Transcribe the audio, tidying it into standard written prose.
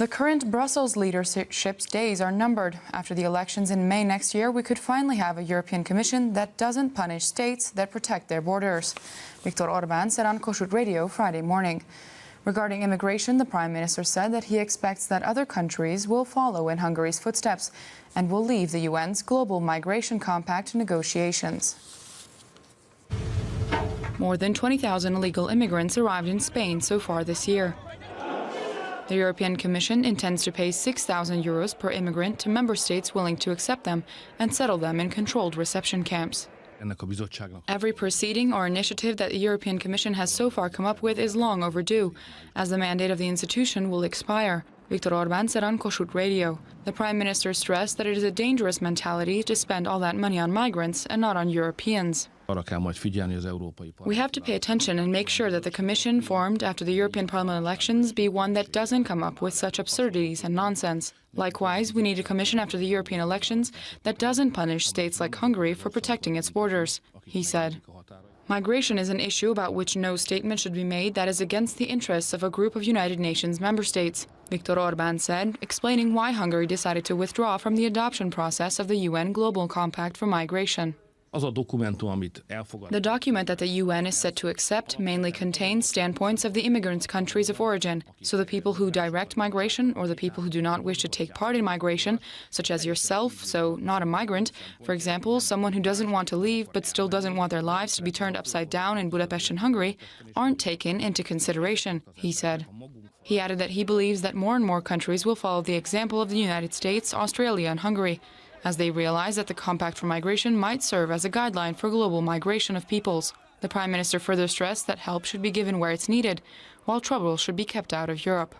The current Brussels leadership's days are numbered. After the elections in May next year, we could finally have a European Commission that doesn't punish states that protect their borders. Viktor Orban said on Kossuth Radio Friday morning. Regarding immigration, the Prime Minister said that he expects that other countries will follow in Hungary's footsteps and will leave the UN's Global Migration Compact negotiations. More than 20,000 illegal immigrants arrived in Spain so far this year. The European Commission intends to pay €6,000 per immigrant to member states willing to accept them and settle them in controlled reception camps. Every proceeding or initiative that the European Commission has so far come up with is long overdue, as the mandate of the institution will expire, Viktor Orban said on Kossuth Radio. The Prime Minister stressed that it is a dangerous mentality to spend all that money on migrants and not on Europeans. We have to pay attention and make sure that the Commission formed after the European Parliament elections be one that doesn't come up with such absurdities and nonsense. Likewise, we need a Commission after the European elections that doesn't punish states like Hungary for protecting its borders, he said. Migration is an issue about which no statement should be made that is against the interests of a group of United Nations member states, Viktor Orban said, explaining why Hungary decided to withdraw from the adoption process of the UN Global Compact for Migration. The document that the UN is set to accept mainly contains standpoints of the immigrants' countries of origin, so the people who direct migration or the people who do not wish to take part in migration, such as yourself, so not a migrant, for example, someone who doesn't want to leave but still doesn't want their lives to be turned upside down in Budapest and Hungary, aren't taken into consideration, he said. He added that he believes that more and more countries will follow the example of the United States, Australia and Hungary, as they realize that the Compact for Migration might serve as a guideline for global migration of peoples. The Prime Minister further stressed that help should be given where it's needed, while trouble should be kept out of Europe.